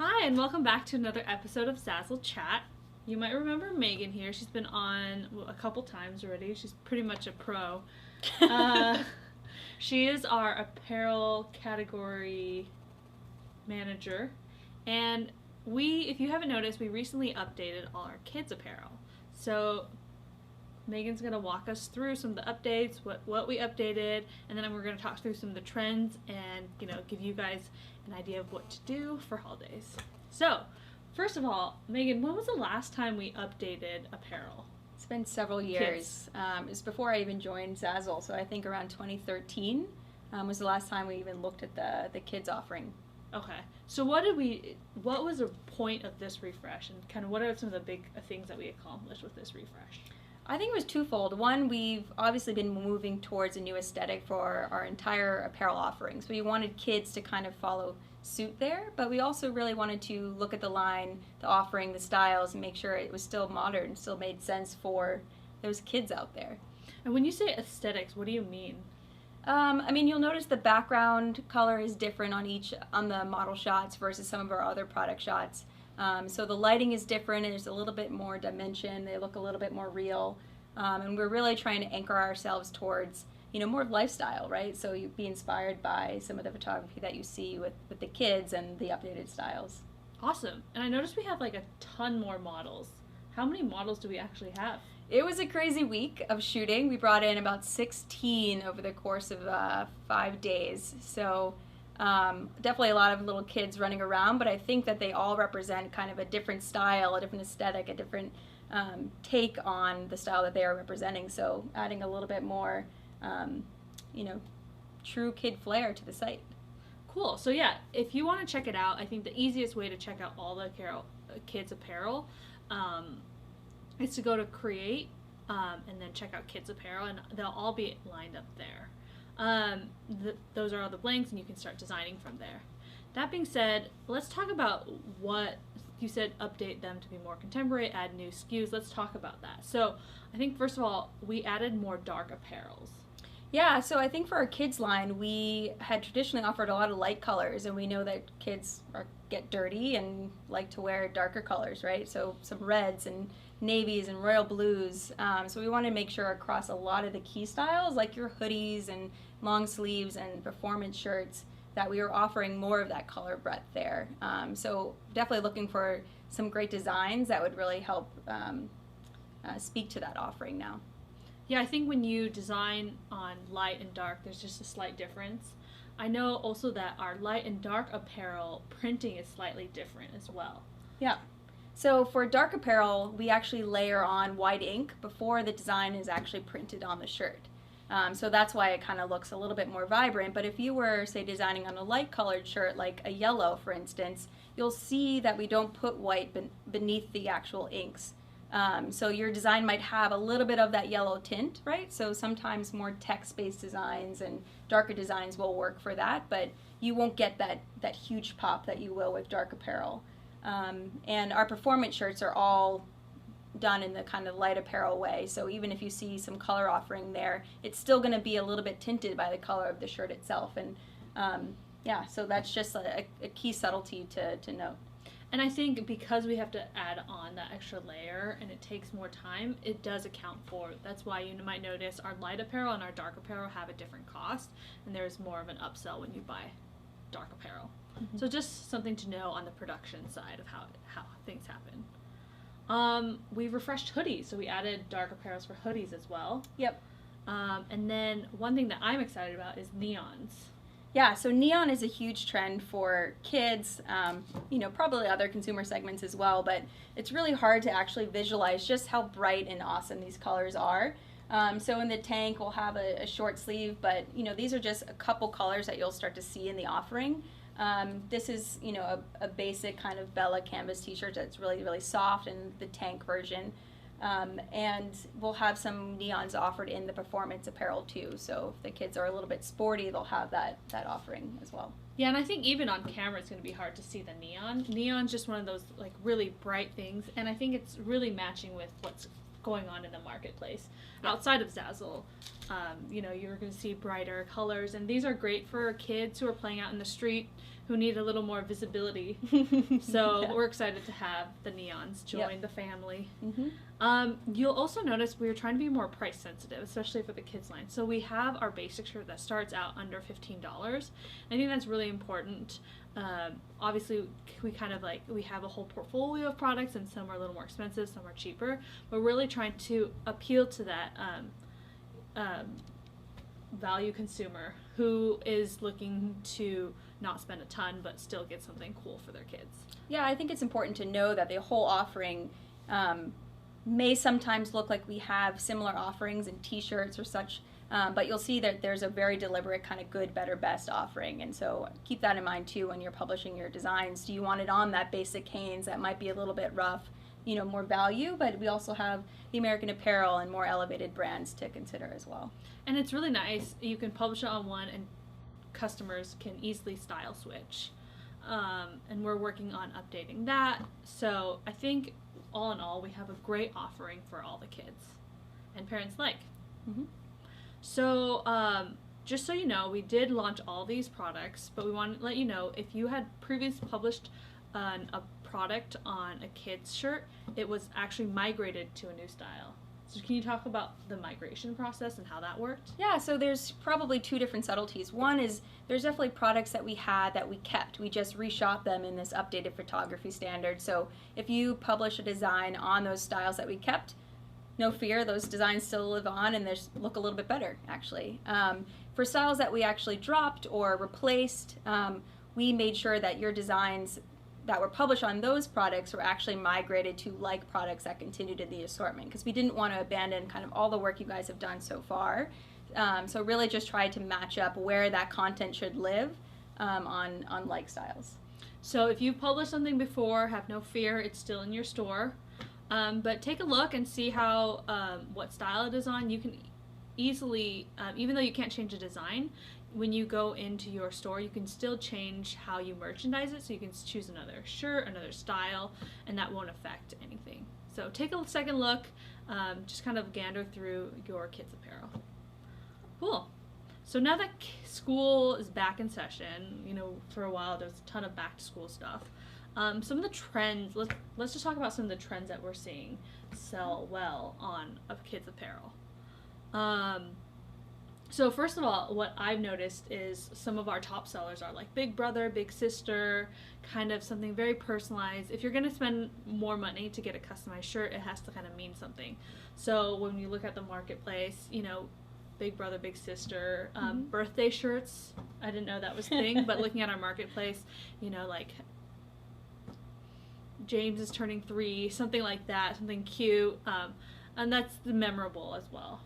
Hi, and welcome back to another episode of Zazzle Chat. You might remember Megan here. She's been on a couple times already. She's pretty much a pro. Uh, she is our apparel category manager. And if you haven't noticed, we recently updated all our kids' apparel. So Megan's going to walk us through some of the updates, what we updated, and then we're going to talk through some of the trends and, give you guys an idea of what to do for holidays. So, first of all, Megan, when was the last time we updated apparel? It's been several years. It was before I even joined Zazzle, so I think around 2013 was the last time we even looked at the kids offering. Okay. So what was the point of this refresh, and kind of what are some of the big things that we accomplished with this refresh? I think it was twofold. One, we've obviously been moving towards a new aesthetic for our entire apparel offerings. We wanted kids to kind of follow suit there, but we also really wanted to look at the line, the offering, the styles, and make sure it was still modern, still made sense for those kids out there. And when you say aesthetics, what do you mean? You'll notice the background color is different on the model shots versus some of our other product shots. So the lighting is different, and there's a little bit more dimension. They look a little bit more real. And we're really trying to anchor ourselves towards, more lifestyle, right? So you be inspired by some of the photography that you see with the kids and the updated styles. Awesome. And I noticed we have like a ton more models. How many models do we actually have? It was a crazy week of shooting. We brought in about 16 over the course of 5 days. So definitely a lot of little kids running around, but I think that they all represent kind of a different style, a different aesthetic, a different take on the style that they are representing. So adding a little bit more, true kid flair to the site. Cool. So yeah, if you want to check it out, I think the easiest way to check out all the kids apparel is to go to Create and then check out kids apparel, and they'll all be lined up there. Those are all the blanks, and you can start designing from there. That being said, let's talk about what you said, update them to be more contemporary, add new SKUs. Let's talk about that. So I think first of all, we added more dark apparels. Yeah, so I think for our kids line, we had traditionally offered a lot of light colors, and we know that kids get dirty and like to wear darker colors, right? So some reds and navies and royal blues. So we wanted to make sure across a lot of the key styles, like your hoodies and long sleeves and performance shirts, that we were offering more of that color breadth there. So definitely looking for some great designs that would really help speak to that offering now. Yeah, I think when you design on light and dark, there's just a slight difference. I know also that our light and dark apparel printing is slightly different as well. Yeah. So for dark apparel, we actually layer on white ink before the design is actually printed on the shirt. So that's why it kind of looks a little bit more vibrant. But if you were, say, designing on a light colored shirt, like a yellow, for instance, you'll see that we don't put white beneath the actual inks. So your design might have a little bit of that yellow tint, right? So sometimes more text-based designs and darker designs will work for that, but you won't get that huge pop that you will with dark apparel. And our performance shirts are all done in the kind of light apparel way. So even if you see some color offering there, it's still going to be a little bit tinted by the color of the shirt itself. And so that's just a key subtlety to note. And I think because we have to add on that extra layer and it takes more time, it does account for. That's why you might notice our light apparel and our dark apparel have a different cost, and there's more of an upsell when you buy dark apparel. Mm-hmm. So just something to know on the production side of how things happen. We refreshed hoodies, so we added dark apparels for hoodies as well. Yep. And then one thing that I'm excited about is neons. Yeah, so neon is a huge trend for kids, probably other consumer segments as well, but it's really hard to actually visualize just how bright and awesome these colors are. So in the tank, we'll have a short sleeve, but these are just a couple colors that you'll start to see in the offering. This is, a basic kind of Bella canvas t-shirt that's really, really soft, and the tank version. And we'll have some neons offered in the performance apparel too. So if the kids are a little bit sporty, they'll have that offering as well. Yeah, and I think even on camera it's going to be hard to see the neon. Neon's just one of those like really bright things, and I think it's really matching with what's going on in the marketplace. Yeah. Outside of Zazzle, you know, you're going to see brighter colors, and these are great for kids who are playing out in the street who need a little more visibility. So Yeah. we're excited to have the neons join Yep. the family. Mm-hmm. You'll also notice we're trying to be more price sensitive, especially for the kids line. So we have our basic shirt that starts out under $15. I think that's really important. Obviously, we kind of like, we have a whole portfolio of products, and some are a little more expensive, some are cheaper. We're really trying to appeal to that value consumer who is looking to not spend a ton but still get something cool for their kids. Yeah, I think it's important to know that the whole offering may sometimes look like we have similar offerings in t-shirts or such, but you'll see that there's a very deliberate kind of good, better, best offering. And so keep that in mind too when you're publishing your designs. Do you want it on that basic Hanes that might be a little bit rough, you know, more value, but we also have the American Apparel and more elevated brands to consider as well. And it's really nice. You can publish it on one and customers can easily style switch. And we're working on updating that. So I think all in all, we have a great offering for all the kids and parents like. Mm-hmm. So just so you know, we did launch all these products, but we want to let you know if you had previously published a product on a kid's shirt, it was actually migrated to a new style. So can you talk about the migration process and how that worked? Yeah, so there's probably two different subtleties. One is there's definitely products that we had that we kept. We just reshot them in this updated photography standard. So if you publish a design on those styles that we kept, no fear, those designs still live on and they look a little bit better, actually. For styles that we actually dropped or replaced, we made sure that your designs that were published on those products were actually migrated to like products that continued in the assortment, because we didn't want to abandon kind of all the work you guys have done so far. So really just try to match up where that content should live on like styles. So if you've published something before, have no fear, it's still in your store. But take a look and see how what style it is on. You can easily, even though you can't change the design, when you go into your store, you can still change how you merchandise it. So you can choose another shirt, another style, and that won't affect anything. So take a second look, just kind of gander through your kids' apparel. Cool. So now that school is back in session, you know, for a while there's a ton of back to school stuff. Some of the trends, let's just talk about some of the trends that we're seeing sell well on kids' apparel. So first of all, what I've noticed is some of our top sellers are like big brother, big sister, kind of something very personalized. If you're going to spend more money to get a customized shirt, it has to kind of mean something. So when you look at the marketplace, you know, big brother, big sister, birthday shirts, I didn't know that was a thing, but looking at our marketplace, you know, like James is turning 3, something like that, something cute, and that's memorable as well.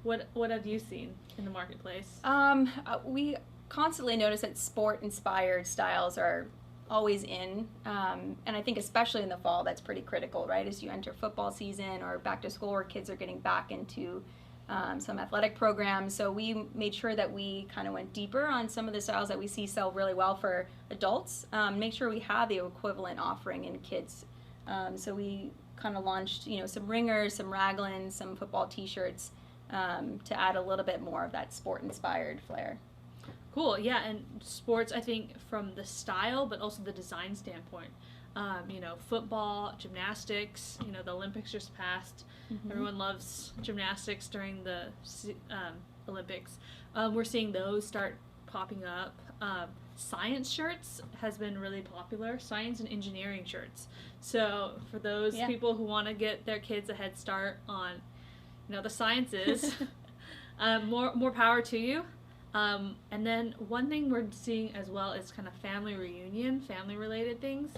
What have you seen in the marketplace? We constantly notice that sport-inspired styles are always in, and I think especially in the fall, that's pretty critical, right? As you enter football season or back to school where kids are getting back into some athletic programs. So we made sure that we kind of went deeper on some of the styles that we see sell really well for adults. Make sure we have the equivalent offering in kids. So we kind of launched, you know, some ringers, some raglans, some football t-shirts, to add a little bit more of that sport-inspired flair. Cool, yeah, and sports, I think, from the style, but also the design standpoint. You know, football, gymnastics, you know, the Olympics just passed. Mm-hmm. Everyone loves gymnastics during the Olympics. We're seeing those start popping up. Science shirts has been really popular, science and engineering shirts. So for those people who want to get their kids a head start on, you know, the sciences, more power to you. And then one thing we're seeing as well is kind of family reunion, family related things.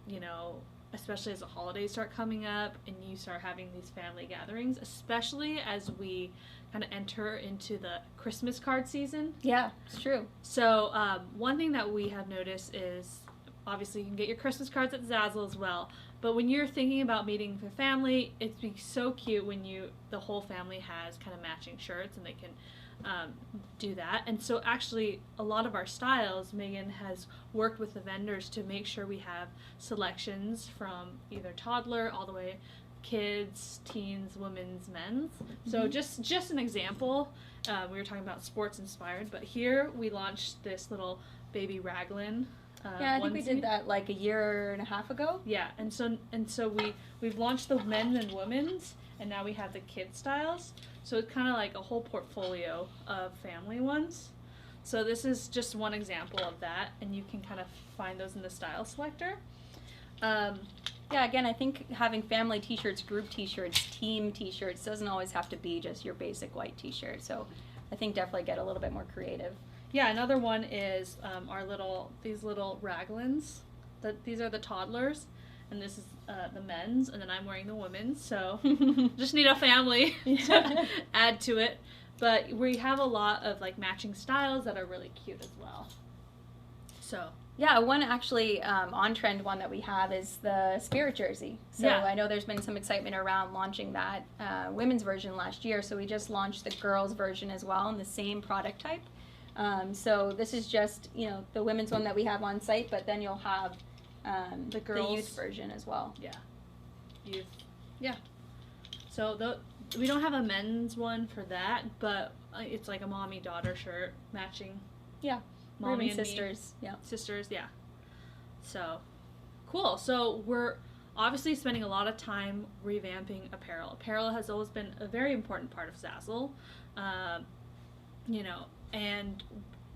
You know, especially as the holidays start coming up and you start having these family gatherings, especially as we kind of enter into the Christmas card season. Yeah, it's true. So one thing that we have noticed is, obviously you can get your Christmas cards at Zazzle as well, but when you're thinking about meeting with family, it'd be so cute when the whole family has kind of matching shirts and they can do that. And so actually a lot of our styles, Megan has worked with the vendors to make sure we have selections from either toddler all the way kids, teens, women's, men's. So just an example, we were talking about sports inspired, but here we launched this little baby raglan. I think we did that like a year and a half ago. Yeah, and so we've launched the men's and women's, and now we have the kids styles. So it's kind of like a whole portfolio of family ones. So this is just one example of that, and you can kind of find those in the style selector. Again, I think having family t-shirts, group t-shirts, team t-shirts doesn't always have to be just your basic white t-shirt. So I think definitely get a little bit more creative. Yeah, another one is these little raglans. These are the toddlers, and this is the men's, and then I'm wearing the women's. So just need a family to add to it. But we have a lot of like matching styles that are really cute as well. So. Yeah, one actually on-trend one that we have is the Spirit jersey. So I know there's been some excitement around launching that women's version last year, so we just launched the girls version as well in the same product type. So this is just, the women's one that we have on site, but then you'll have the youth version as well. Yeah. Youth. Yeah. So we don't have a men's one for that, but it's like a mommy-daughter shirt matching. Yeah. Mommy and sisters. Me. Yeah. Sisters, yeah. So, cool. So we're obviously spending a lot of time revamping apparel. Apparel has always been a very important part of Zazzle. And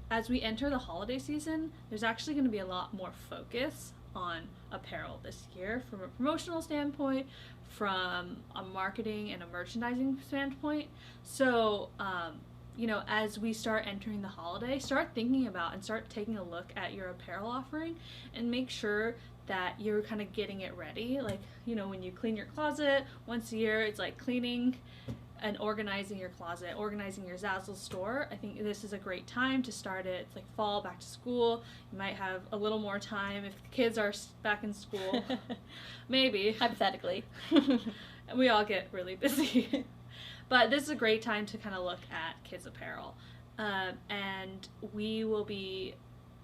as we enter the holiday season, there's actually going to be a lot more focus on apparel this year from a promotional standpoint, from a marketing and a merchandising standpoint. So, as we start entering the holiday, start thinking about and start taking a look at your apparel offering and make sure that you're kind of getting it ready. Like, when you clean your closet once a year, it's like cleaning and organizing your closet, organizing your Zazzle store. I think this is a great time to start it. It's like fall, back to school. You might have a little more time if the kids are back in school. Maybe. Hypothetically. We all get really busy. But this is a great time to kind of look at kids apparel. And we will be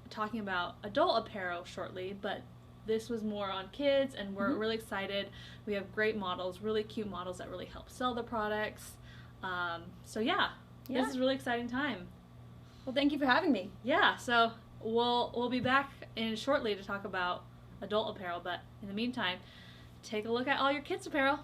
talking about adult apparel shortly, but this was more on kids, and we're really excited. We have great models, really cute models that really help sell the products. This is a really exciting time. Well, thank you for having me. Yeah, so we'll be back shortly to talk about adult apparel, but in the meantime, take a look at all your kids apparel.